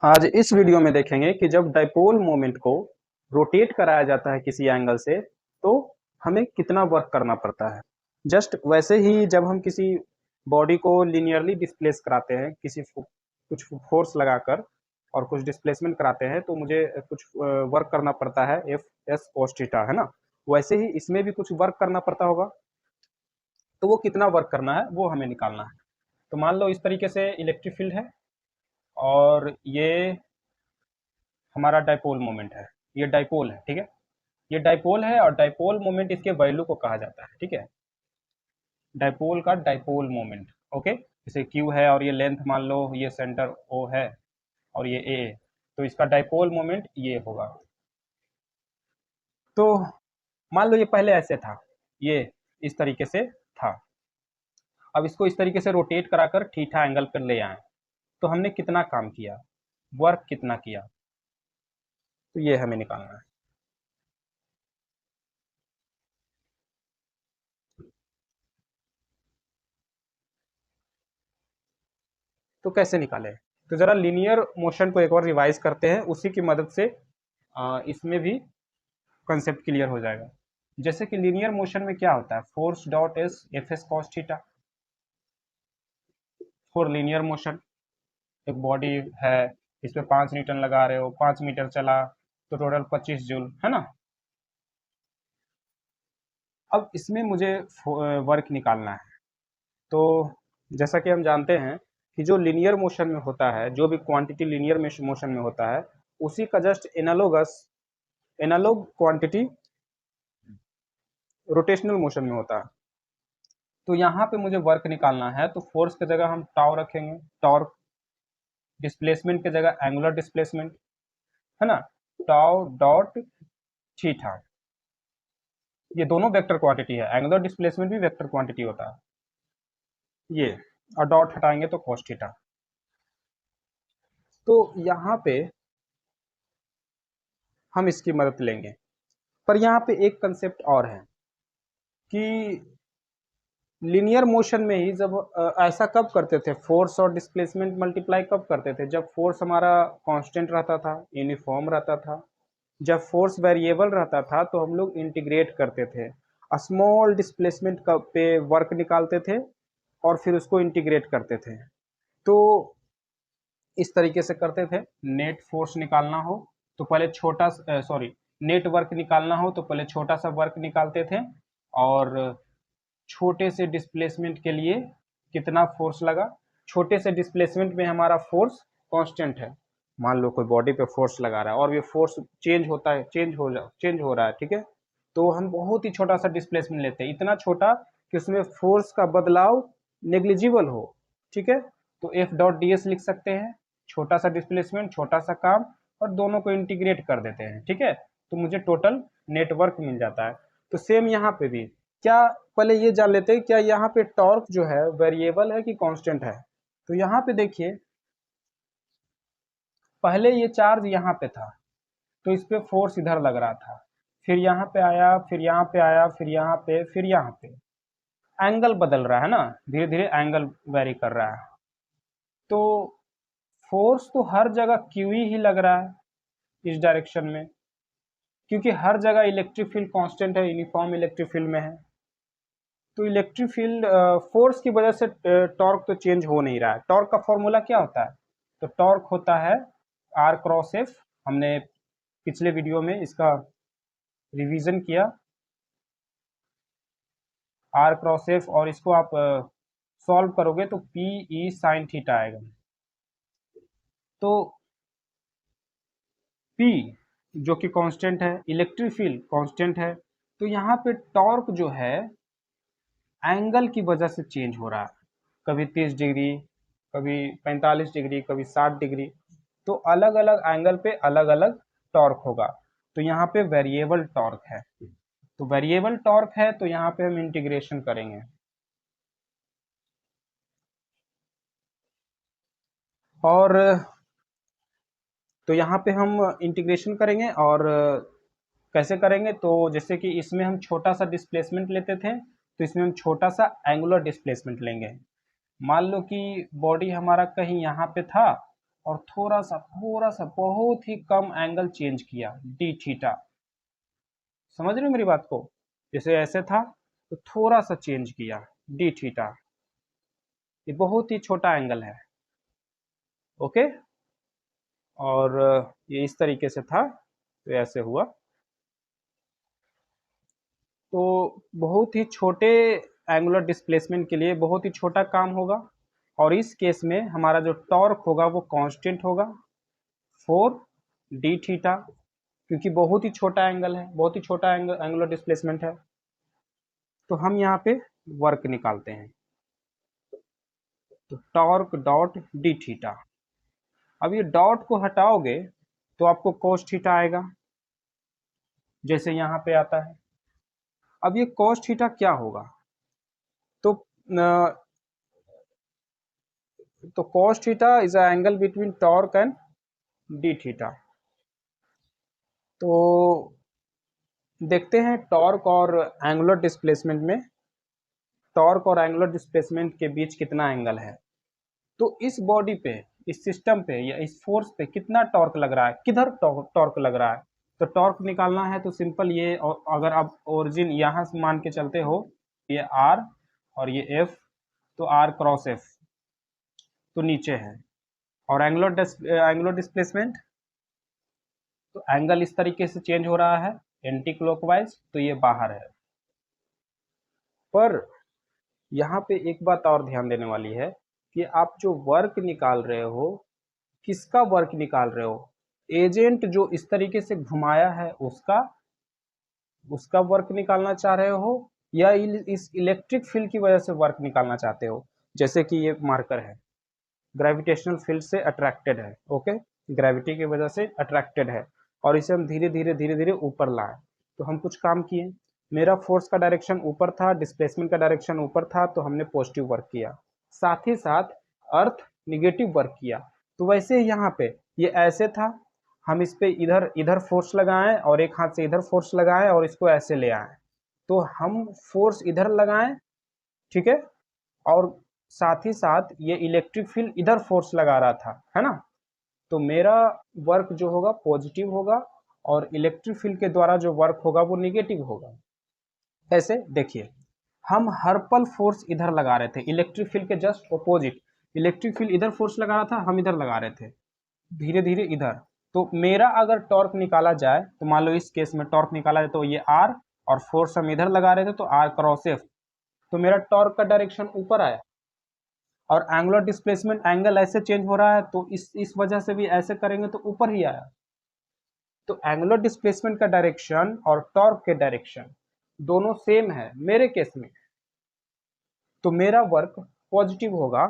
आज इस वीडियो में देखेंगे कि जब डाइपोल मोमेंट को रोटेट कराया जाता है किसी एंगल से तो हमें कितना वर्क करना पड़ता है। जस्ट वैसे ही जब हम किसी बॉडी को लीनियरली डिस्प्लेस कराते हैं कुछ फोर्स लगाकर और कुछ डिस्प्लेसमेंट कराते हैं तो मुझे कुछ वर्क करना पड़ता है एफ एस कोस थीटा, है ना। वैसे ही इसमें भी कुछ वर्क करना पड़ता होगा, तो वो कितना वर्क करना है वो हमें निकालना है। तो मान लो इस तरीके से इलेक्ट्रिक फील्ड है और ये हमारा डाइपोल मोमेंट है। ये डाइपोल है, ठीक है। ये डाइपोल है और डाइपोल मोमेंट इसके वैल्यू को कहा जाता है, ठीक है। डाइपोल का डाइपोल मोमेंट, ओके। जैसे क्यू है और ये लेंथ मान लो ये सेंटर ओ है और ये ए, तो इसका डाइपोल मोमेंट ये होगा। तो मान लो ये पहले ऐसे था, ये इस तरीके से था। अब इसको इस तरीके से रोटेट कराकर थीटा एंगल पर ले आए, तो हमने कितना काम किया, वर्क कितना किया, तो ये हमें निकालना है। तो कैसे निकाले, तो जरा लीनियर मोशन को एक बार रिवाइज करते हैं, उसी की मदद से इसमें भी कंसेप्ट क्लियर हो जाएगा। जैसे कि लीनियर मोशन में क्या होता है, force dot S F S cos theta. For linear motion एक बॉडी है, इस पे 5 न्यूटन लगा रहे हो, 5 मीटर चला तो टोटल 25 जूल, है ना। अब इसमें मुझे वर्क निकालना है। तो जैसा कि हम जानते हैं कि जो लीनियर मोशन में होता है, जो भी क्वांटिटी लीनियर मोशन में होता है, उसी का just analog quantity rotational motion में होता है। तो यहाँ पे मुझे वर्क निकालना है, तो फोर्स की जगह हम टाउ रखेंगे, टॉर्क। डिस्प्लेसमेंट की जगह एंगुलर डिस्प्लेसमेंट, है ना, टाउ डॉट थीटा। ये दोनों वेक्टर क्वांटिटी है, एंगुलर डिस्प्लेसमेंट भी वेक्टर क्वांटिटी होता है ये, और डॉट हटाएंगे तो cos थीटा। तो यहाँ पे हम इसकी मदद लेंगे, पर यहाँ पे एक कंसेप्ट और है कि लीनियर मोशन में ही जब ऐसा कब करते थे, फोर्स और डिस्प्लेसमेंट मल्टीप्लाई कब करते थे, जब फोर्स हमारा कांस्टेंट रहता था, यूनिफॉर्म रहता था। जब फोर्स वेरिएबल रहता था तो हम लोग इंटीग्रेट करते थे, स्मॉल डिस्प्लेसमेंट का पे वर्क निकालते थे और फिर उसको इंटीग्रेट करते थे। तो इस तरीके से करते थे। नेट फोर्स निकालना हो तो पहले छोटा सॉरी नेट वर्क निकालना हो तो पहले छोटा सा वर्क निकालते थे, और छोटे से डिस्प्लेसमेंट के लिए कितना फोर्स लगा, छोटे से डिस्प्लेसमेंट में हमारा फोर्स कांस्टेंट है। मान लो कोई बॉडी पे फोर्स लगा रहा है और ये फोर्स चेंज होता है, चेंज हो रहा है, ठीक है। तो हम बहुत ही छोटा सा डिस्प्लेसमेंट लेते हैं, इतना छोटा कि उसमें फोर्स का बदलाव नेग्लिजिबल हो, ठीक है। तो एफ डॉट डी एस लिख सकते हैं, छोटा सा डिस्प्लेसमेंट छोटा सा काम, और दोनों को इंटीग्रेट कर देते हैं, ठीक है। तो मुझे टोटल नेटवर्क मिल जाता है। तो सेम यहाँ पे भी क्या, पहले ये जान लेते हैं क्या यहाँ पे टॉर्क जो है वेरिएबल है कि कांस्टेंट है। तो यहाँ पे देखिए, पहले ये चार्ज यहाँ पे था तो इस पे फोर्स इधर लग रहा था, फिर यहाँ पे आया, फिर यहाँ पे आया, फिर यहाँ पे, फिर यहाँ पे। एंगल बदल रहा है ना, धीरे धीरे एंगल वेरी कर रहा है। तो फोर्स तो हर जगह क्यू ही लग रहा है इस डायरेक्शन में, क्योंकि हर जगह इलेक्ट्रिक फील्ड कांस्टेंट है, यूनिफॉर्म इलेक्ट्रिक फील्ड में है। तो इलेक्ट्रिक फील्ड फोर्स की वजह से टॉर्क तो चेंज हो नहीं रहा है। टॉर्क का फॉर्मूला क्या होता है, तो टॉर्क होता है आर क्रॉस एफ। हमने पिछले वीडियो में इसका रिवीजन किया, आर क्रॉस एफ, और इसको आप सॉल्व करोगे तो पी ई साइन थीटा आएगा। तो पी जो कि कांस्टेंट है, इलेक्ट्रिक फील्ड कांस्टेंट है, तो यहाँ पे टॉर्क जो है एंगल की वजह से चेंज हो रहा है, कभी 30 डिग्री, कभी 45 डिग्री, कभी 60 डिग्री। तो अलग अलग एंगल पे अलग अलग टॉर्क होगा। तो यहाँ पे वेरिएबल टॉर्क है, तो वेरिएबल टॉर्क है तो यहाँ पे हम इंटीग्रेशन करेंगे, और तो यहाँ पे हम इंटीग्रेशन करेंगे। और कैसे करेंगे, तो जैसे कि इसमें हम छोटा सा डिस्प्लेसमेंट लेते थे, तो इसमें हम छोटा सा एंगुलर डिस्प्लेसमेंट लेंगे। मान लो कि बॉडी हमारा कहीं यहाँ पे था और थोड़ा सा बहुत ही कम एंगल चेंज किया डी थीटा। समझ रहे हो मेरी बात को? जैसे ऐसे था तो थोड़ा सा चेंज किया डी थीटा, ये बहुत ही छोटा एंगल है। ओके, और ये इस तरीके से था तो ऐसे हुआ। तो बहुत ही छोटे एंगुलर डिस्प्लेसमेंट के लिए बहुत ही छोटा काम होगा, और इस केस में हमारा जो टॉर्क होगा वो कांस्टेंट होगा 4 डी थीटा, क्योंकि बहुत ही छोटा एंगल है, बहुत ही छोटा एंगुलर डिस्प्लेसमेंट है। तो हम यहाँ पे वर्क निकालते हैं, तो टॉर्क डॉट डी थीटा। अब ये डॉट को हटाओगे तो आपको cos थीटा आएगा, जैसे यहाँ पे आता है। अब ये cos थीटा क्या होगा? तो cos theta is a angle between torque and D theta. तो देखते हैं टॉर्क और एंगुलर डिस्प्लेसमेंट में, टॉर्क और एंगुलर डिस्प्लेसमेंट के बीच कितना एंगल है। तो इस बॉडी पे, इस सिस्टम पे या इस फोर्स पे कितना टॉर्क लग रहा है, किधर टॉर्क लग रहा है। तो टॉर्क निकालना है तो सिंपल ये, अगर आप ओरिजिन यहाँ से मान के चलते हो, ये आर और ये एफ, तो आर क्रॉस एफ तो नीचे है, और एंगुलर डिस्प्लेसमेंट, तो एंगल इस तरीके से चेंज हो रहा है एंटी क्लॉकवाइज, तो ये बाहर है। पर यहाँ पे एक बात और ध्यान देने वाली है कि आप जो वर्क निकाल रहे हो, किसका वर्क निकाल रहे हो? एजेंट जो इस तरीके से घुमाया है उसका वर्क निकालना चाह रहे हो, या इस इलेक्ट्रिक फील्ड की वजह से वर्क निकालना चाहते हो। जैसे कि ये मार्कर है, ग्रेविटेशनल फील्ड से अट्रैक्टेड है, ओके, ग्रेविटी की वजह से अट्रैक्टेड है, और इसे हम धीरे धीरे ऊपर लाए। तो हम कुछ काम किए, मेरा फोर्स का डायरेक्शन ऊपर था, डिस्प्लेसमेंट का डायरेक्शन ऊपर था, तो हमने पॉजिटिव वर्क किया। साथ ही साथ अर्थ निगेटिव वर्क किया। तो वैसे ही यहाँ पे ये ऐसे था, हम इस पे इधर इधर फोर्स लगाएं और एक हाथ से इधर फोर्स लगाएं और इसको ऐसे ले आए, तो हम फोर्स इधर लगाएं, ठीक है, और साथ ही साथ ये इलेक्ट्रिक फील्ड इधर फोर्स लगा रहा था, है ना। तो मेरा वर्क जो होगा पॉजिटिव होगा, और इलेक्ट्रिक फील्ड के द्वारा जो वर्क होगा वो निगेटिव होगा। ऐसे देखिए, हम हर पल फोर्स इधर लगा रहे थे, इलेक्ट्रिक फील्ड के जस्ट ऑपोजिट, इलेक्ट्रिक फील्ड इधर फोर्स लगा रहा था, हम इधर लगा रहे थे, धीरे धीरे इधर। तो मेरा अगर टॉर्क निकाला जाए, तो मान लो इस केस में टॉर्क निकाला जाए, तो ये आर, और फोर्स हम इधर लगा रहे थे तो आर क्रॉस एफ, तो मेरा टॉर्क का डायरेक्शन ऊपर आया, और एंगुलर डिस्प्लेसमेंट एंगल ऐसे चेंज हो रहा है, तो इस वजह से भी ऐसे करेंगे तो ऊपर ही आया। तो एंगुलर डिस्प्लेसमेंट का डायरेक्शन और टॉर्क के डायरेक्शन दोनों सेम है मेरे केस में, तो मेरा वर्क पॉजिटिव होगा।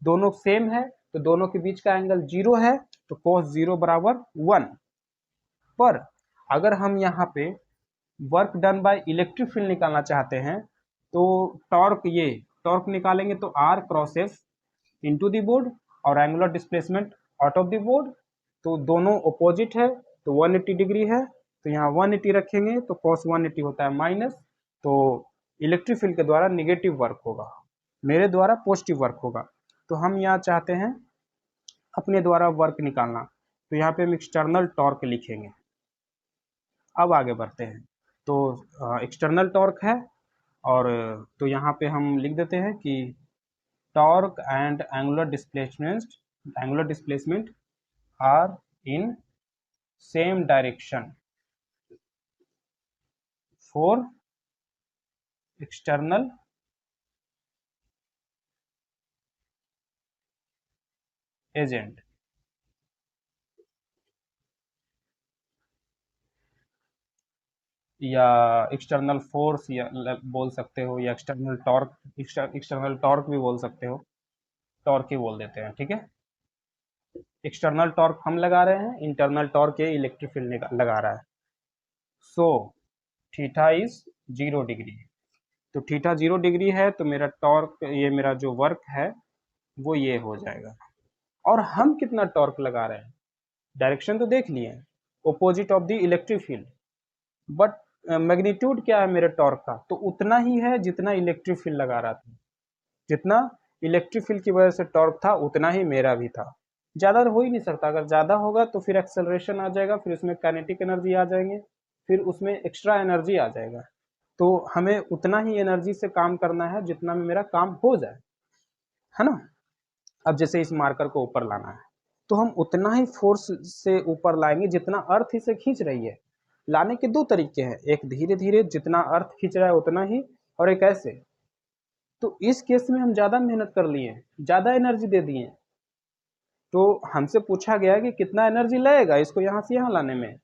दोनों सेम है तो दोनों के बीच का एंगल 0 है, तो cos 0 बराबर 1। पर अगर हम यहाँ पे work done by electric field निकालना चाहते हैं, तो टॉर्क निकालेंगे तो r cross F into the board, और angular displacement out of the board, तो दोनों अपोजिट है, तो 180 डिग्री है, तो यहाँ 180 रखेंगे तो cos 180 होता है माइनस, तो इलेक्ट्रिक फील्ड के द्वारा निगेटिव वर्क होगा, मेरे द्वारा पॉजिटिव वर्क होगा। तो हम यहाँ चाहते हैं अपने द्वारा वर्क निकालना, तो यहाँ पे हम एक्सटर्नल टॉर्क लिखेंगे। अब आगे बढ़ते हैं, तो एक्सटर्नल टॉर्क है, और तो यहाँ पे हम लिख देते हैं कि torque and angular displacement are in same direction for external agent. या एक्सटर्नल फोर्स या बोल सकते हो, या एक्सटर्नल टॉर्क भी बोल सकते हो, टॉर्क ही बोल देते हैं, ठीक है। एक्सटर्नल टॉर्क हम लगा रहे हैं, इंटरनल टॉर्क ये इलेक्ट्रिक फील्ड लगा रहा है। सो थीटा इज 0 डिग्री, तो थीटा 0 डिग्री है, तो मेरा टॉर्क, ये मेरा जो वर्क है वो ये हो जाएगा। और हम कितना टॉर्क लगा रहे हैं, डायरेक्शन तो देख लिए, opposite of the electric field, but magnitude क्या है मेरे टॉर्क का, तो उतना ही है जितना इलेक्ट्रिक फील्ड लगा रहा था, जितना इलेक्ट्रिक फील्ड की वजह से टॉर्क था उतना ही मेरा भी था। ज़्यादा हो ही नहीं सकता। अगर ज़्यादा होगा तो फिर एक्सेलरेशन आ जाएगा, फिर उसमें काइनेटिक एनर्जी आ जाएंगे, फिर उसमें एक्स्ट्रा एनर्जी आ जाएगा। तो हमें उतना ही एनर्जी से काम करना है जितना में मेरा काम हो जाए, है ना। अब जैसे इस मार्कर को ऊपर लाना है तो हम उतना ही फोर्स से ऊपर लाएंगे जितना अर्थ इसे खींच रही है। लाने के दो तरीके हैं, एक धीरे धीरे जितना अर्थ खींच रहा है उतना ही, और एक ऐसे। तो इस केस में हम ज़्यादा मेहनत कर लिए, ज़्यादा एनर्जी दे दिए। तो हमसे पूछा गया कि कितना एनर्जी लगेगा इसको यहाँ से यहाँ लाने में,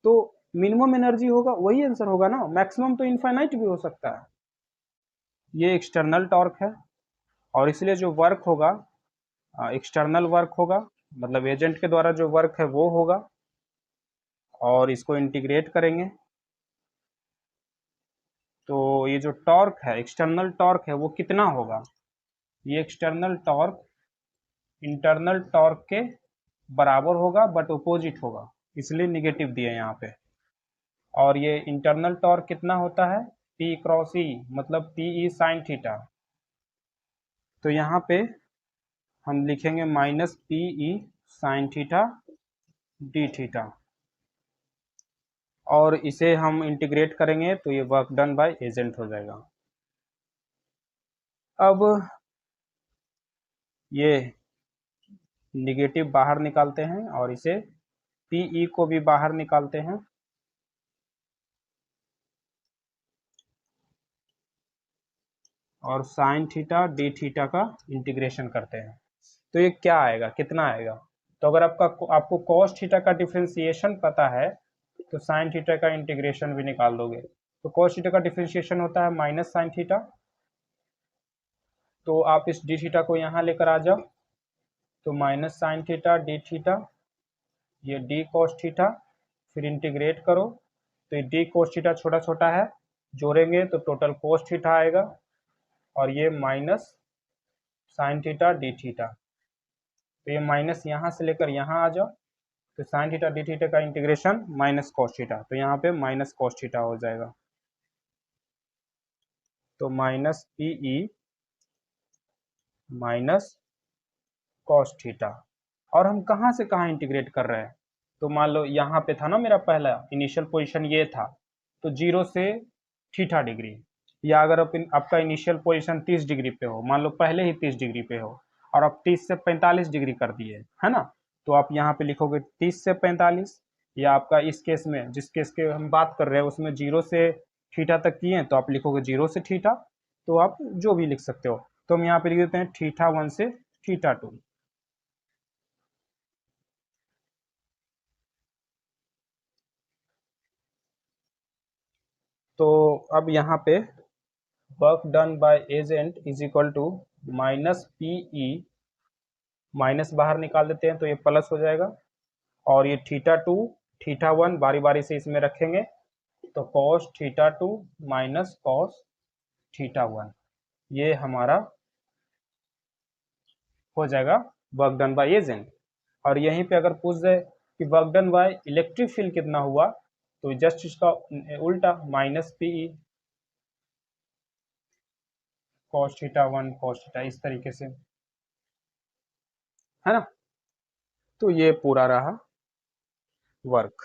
तो मिनिमम एनर्जी होगा वही आंसर होगा ना, मैक्सिमम तो इनफाइनाइट भी हो सकता है। ये एक्सटर्नल टॉर्क है, और इसलिए जो वर्क होगा एक्सटर्नल वर्क होगा, मतलब एजेंट के द्वारा जो वर्क है वो होगा। और इसको इंटीग्रेट करेंगे तो ये जो टॉर्क है, एक्सटर्नल टॉर्क है, वो कितना होगा। ये एक्सटर्नल टॉर्क इंटरनल टॉर्क के बराबर होगा बट अपोजिट होगा, इसलिए निगेटिव दिया यहाँ पे। और ये इंटरनल टॉर्क कितना होता है, P क्रॉस E, मतलब PE साइन थीटा। तो यहाँ पे हम लिखेंगे minus PE sine theta D theta, और इसे हम इंटीग्रेट करेंगे तो ये वर्क डन बाय एजेंट हो जाएगा। अब ये निगेटिव बाहर निकालते हैं और इसे PE को भी बाहर निकालते हैं, और साइन थीटा डी थीटा का इंटीग्रेशन करते हैं। तो ये क्या आएगा, कितना आएगा। तो अगर आपको कॉस थीटा का डिफरेंशिएशन पता है तो साइन थीटा का इंटीग्रेशन भी निकाल दोगे। तो कॉस थीटा का डिफरेंशिएशन होता है माइनस साइन थीटा, तो आप इस डी थीटा को यहाँ लेकर आ जाओ, तो minus sine theta D theta, ये डी कॉस थीटा, फिर इंटीग्रेट करो तो ये डी कोस थीटा छोटा छोटा है, जोड़ेंगे तो टोटल कोस थीटा आएगा, और ये minus sine theta D theta. तो ये माइनस यहाँ से लेकर यहाँ आ जाओ, तो साइन थीटा डी थीटा का इंटीग्रेशन माइनस कॉस थीटा, तो यहाँ पे माइनस कॉस थीटा हो जाएगा। तो minus PE minus cos theta. और हम कहाँ से कहाँ इंटीग्रेट कर रहे हैं, तो मान लो यहाँ पे था ना मेरा पहला इनिशियल पोजीशन ये था, तो 0 से थीटा डिग्री, या अगर आपका इनिशियल पोजीशन 30 डिग्री पे हो, मान लो पहले ही 30 डिग्री पे हो और आप 30 से 45 डिग्री कर दिए, है ना, तो आप यहाँ पे लिखोगे 30 से 45, या आपका इस केस में जिस केस के हम बात कर रहे हैं उसमें 0 से थीटा तक किए तो आप लिखोगे 0 से थीटा, तो आप जो भी लिख सकते हो। तो हम यहाँ पे लिख देते हैं θ1 से θ2। तो अब यहाँ पे work done by agent is equal to minus PE, minus बाहर निकाल देते हैं तो ये प्लस हो जाएगा, और ये θ2 θ1 बारी बारी से इसमें रखेंगे, तो cos θ2 माइनस cos θ1, ये हमारा हो जाएगा वर्क डन बाय एजेंट। और यहीं पे अगर पूछ जाए कि work done by electric field कितना हुआ, तो जस्ट इसका उल्टा माइनस PE cos θ1 cos θ, इस तरीके से, है ना। तो ये पूरा रहा वर्क।